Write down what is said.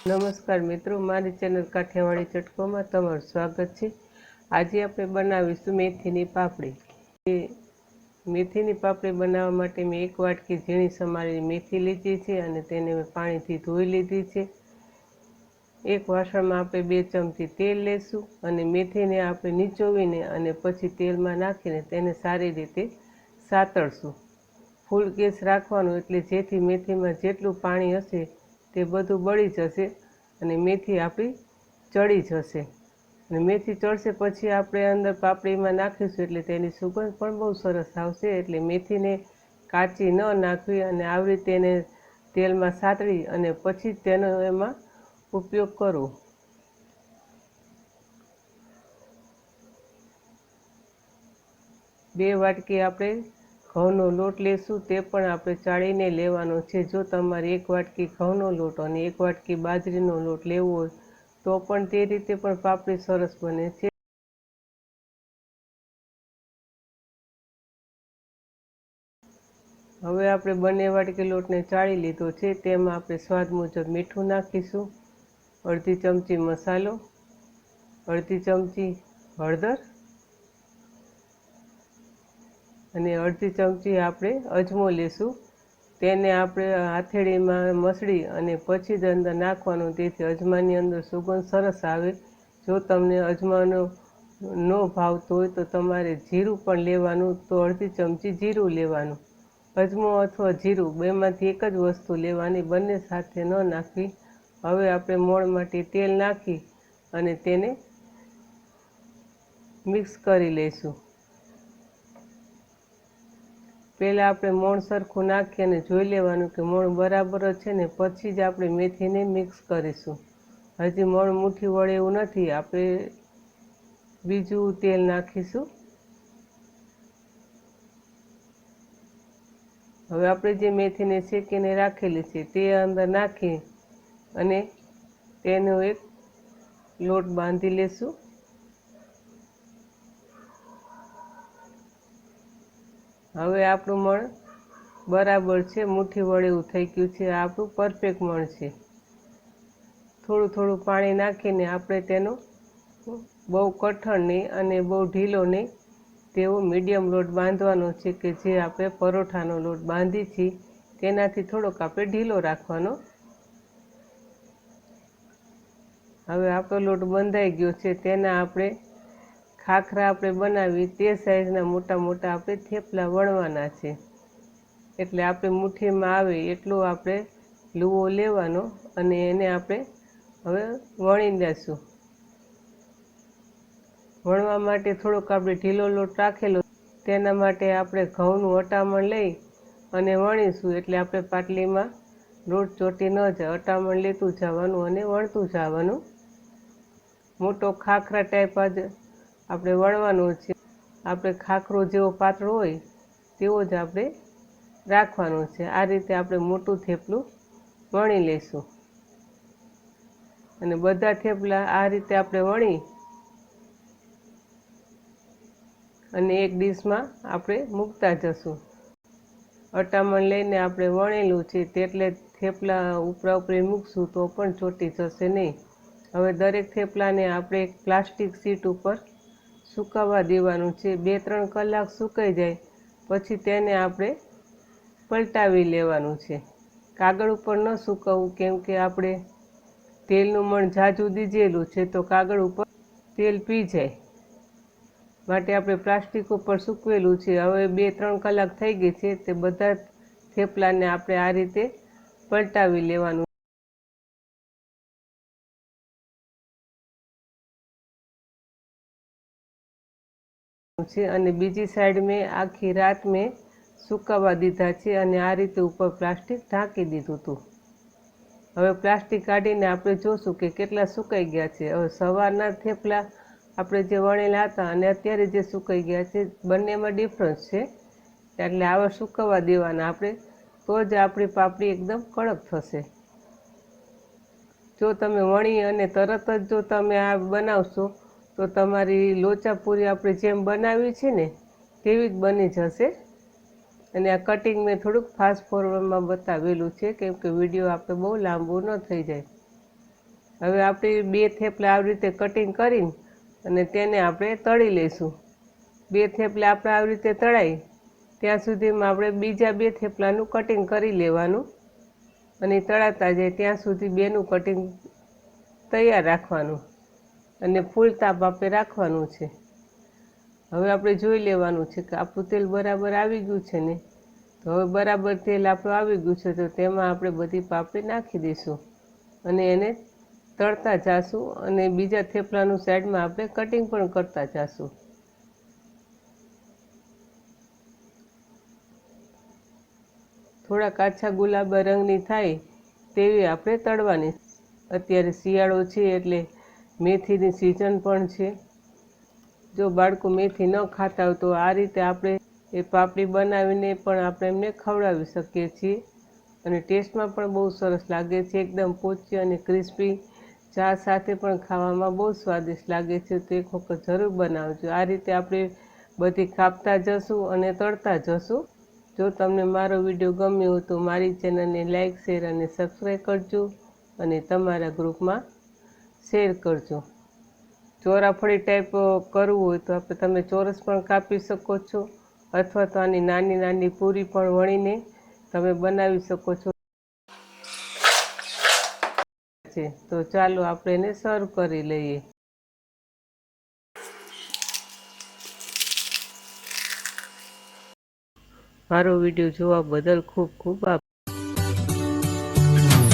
નમસ્કાર મિત્રો, મારી ચેનલ કાઠિયાવાડી ચટકોમાં તમારું સ્વાગત છે। આજે આપણે બનાવીશું મેથીની પાપડી। મેથીની પાપડી બનાવવા માટે મેં 1 વાટકી ઝીણી સમારેલી મેથી લીધી છે અને તેને મેં પાણીથી ધોઈ લીધી છે। એક વાસણમાં આપણે 2 ચમચી તેલ લેશું અને મેથીને આપણે નીચોવીને અને પછી તેલમાં નાખીને તેને સારી રીતે સાતળશું। ફૂલ ગેસ રાખવાનો એટલે જેથી મેથીમાં જેટલું પાણી હશે તે બધું બળી જશે અને મેથી આપણી ચડી જશે। અને મેથી ચડશે પછી આપણે અંદર પાપડીમાં નાખીશું એટલે તેની સુગંધ પણ બહુ સરસ આવશે। એટલે મેથીને કાચી ન નાખવી અને આવી રીતે તેને તેલમાં સાતળી અને પછી તેનો એમાં ઉપયોગ કરવો। 2 વાટકી આપણે ઘઉંનો લોટ લેશું, તે પણ આપણે ચાળીને લેવાનો છે। જો તમારે 1 વાટકી ઘઉંનો લોટ અને 1 વાટકી બાજરીનો લોટ લેવો હોય તો પણ તે રીતે પણ પાપડી સરસ બને છે। હવે આપણે 2 વાટકી લોટને ચાળી લીધો છે। તેમાં આપણે સ્વાદ મુજબ મીઠું નાખીશું, અડધી ચમચી મસાલો, અડધી ચમચી હળદર અને અડધી ચમચી આપણે અજમો લેશું। તેને આપણે હાથેળીમાં મસળી અને પછી જ અંદર નાખવાનું, તેથી અજમાની અંદર સુગંધ સરસ આવે। જો તમને અજમાનો ન ભાવતો હોય તો તમારે જીરું પણ લેવાનું, તો અડધી ચમચી જીરું લેવાનું। અજમો અથવા જીરું બેમાંથી એક જ વસ્તુ લેવાની, બંને સાથે ન નાખવી। હવે આપણે મોણ માટે તેલ નાખી અને તેને મિક્સ કરી લઈશું। પહેલાં આપણે મોણ સરખું નાખી અને જોઈ લેવાનું કે મોણ બરાબર છે ને પછી જ આપણે મેથીને મિક્સ કરીશું। હજી મોણ મુઠ્ઠી વળે એવું નથી, આપણે બીજું તેલ નાખીશું। હવે આપણે જે મેથીને શેકીને રાખેલી છે તે અંદર નાખી અને તેનો એક લોટ બાંધી લેશું। હવે આપણું મણ બરાબર છે, મુઠ્ઠી વળે એવું થઈ ગયું છે। આપણું પરફેક્ટ મણ છે। થોડું થોડું પાણી નાખીને આપણે તેનો બહુ કઠણ નહીં અને બહુ ઢીલો નહીં તેવો મીડિયમ લોટ બાંધવાનો છે, કે જે આપણે પરોઠાનો લોટ બાંધી છીએ તેનાથી થોડોક આપણે ઢીલો રાખવાનો। હવે આપણો લોટ બંધાઈ ગયો છે, તેના આપણે ખાખરા આપણે બનાવી તે સાઈઝના મોટા મોટા આપણે થેપલા વણવાના છે। એટલે આપણે મુઠ્ઠીમાં આવે એટલો આપણે લુવો લેવાનો અને એને આપણે હવે વણી લેશું। વણવા માટે થોડોક આપણે ઢીલો લોટ રાખેલો, તેના માટે આપણે ઘઉંનું અટામણ લઈ અને વણીશું, એટલે આપણે પાટલીમાં લોટ ચોંટી ન જાય। અટામણ લેતું જવાનું અને વણતું જવાનું। મોટો ખાખરા ટાઈપ જ આપણે વણવાનો છે। આપણે ખાખરો જેવો પાતળો હોય તેવો જ આપણે રાખવાનો છે। આ રીતે આપણે મોટું થેપલું વણી લઈશું અને બધા થેપલા આ રીતે આપણે વણી અને એક ડીશમાં આપણે મૂકતા જશું। અટામણ લઈને આપણે વણેલું છે તેટલે થેપલા ઉપરા ઉપરી મૂકશું તો પણ ચોંટી જશે નહીં। હવે દરેક થેપલાને આપણે એક પ્લાસ્ટિક શીટ ઉપર સુકાવા દેવાનું છે। 2-3 કલાક સુકાઈ જાય પછી તેને આપણે પલટાવી લેવાનું છે। કાગળ ઉપર ન સૂકવવું, કેમ કે આપણે તેલનું મણ ઝાઝું દીધેલું છે તો કાગળ ઉપર તેલ પી જાય, માટે આપણે પ્લાસ્ટિક ઉપર સૂકવેલું છે। હવે 2-3 કલાક થઈ ગઈ છે, તે બધા થેપલાને આપણે આ રીતે પલટાવી લેવાનું છે અને બીજી સાઈડ મેં આખી રાત મેં સુકાવા દીધા છે અને આ રીતે ઉપર પ્લાસ્ટિક ઢાંકી દીધું હતું। હવે પ્લાસ્ટિક કાઢીને આપણે જોશું કે કેટલા સુકાઈ ગયા છે। હવે સવારના થેપલા આપણે જે વણેલા હતા અને અત્યારે જે સુકાઈ ગયા છે બંનેમાં ડિફરન્સ છે, એટલે આવા સુકાવા દેવાના આપણે, તો જ આપણી પાપડી એકદમ કડક થશે। જો તમે વણી અને તરત જ જો તમે આ બનાવશો તો તમારી લોચાપૂરી આપણે જેમ બનાવી છે ને તેવી જ બની જશે। અને આ કટિંગ મેં થોડુંક ફાસ્ટ ફોરવર્ડમાં બતાવેલું છે, કેમ કે વિડીયો આપણે બહુ લાંબો ન થઈ જાય। હવે આપણે 2 થેપલા આવી રીતે કટિંગ કરીને અને તેને આપણે તળી લઈશું. 2 થેપલા આપણે આવી રીતે તળાય ત્યાં સુધીમાં આપણે બીજા 2 થેપલાનું કટિંગ કરી લેવાનું અને તળાતા જાય ત્યાં સુધી બેનું કટિંગ તૈયાર રાખવાનું અને ફૂલ તાપ આપણે રાખવાનું છે. હવે આપણે જોઈ લેવાનું છે કે આપણું તેલ બરાબર આવી ગયું છે ને. તો હવે બરાબર તેલ આપણું આવી ગયું છે તો તેમાં આપણે બધી પાપડી નાખી દઈશું અને એને તળતા જાશું અને બીજા થેપલાનું સાઈડમાં આપણે કટિંગ પણ કરતા જાશું. થોડા કાચા ગુલાબી રંગની થાય તેવી આપણે તળવાની. અત્યારે શિયાળો છે એટલે મેથીની સિઝન પણ છે. જો બાળકો મેથી ન ખાતા હોય તો આ રીતે આપણે એ પાપડી બનાવીને પણ આપણે એમને ખવડાવી શકીએ છીએ અને ટેસ્ટમાં પણ બહુ સરસ લાગે છે. એકદમ પોચી અને ક્રિસ્પી ચા સાથે પણ ખાવામાં બહુ સ્વાદિષ્ટ લાગે છે. તો એક વખત જરૂર બનાવજો. આ રીતે આપણે બધી કાપતા જશું અને તળતા જશું. જો તમને મારો વિડીયો ગમ્યો હોય તો મારી ચેનલને લાઇક શેર અને સબસ્ક્રાઈબ કરજો અને તમારા ગ્રુપમાં શેર કરજો. ચોરાફળી ટાઈપ કરવું હોય તો તમે ચોરસ પણ કાપી શકો છો અથવા તો આની નાની નાની પૂરી પણ વણીને તમે બનાવી શકો છો. તો ચાલો આપણે એને સર્વ કરી લઈએ. મારો વિડીયો જોવા બદલ ખૂબ ખૂબ આભાર.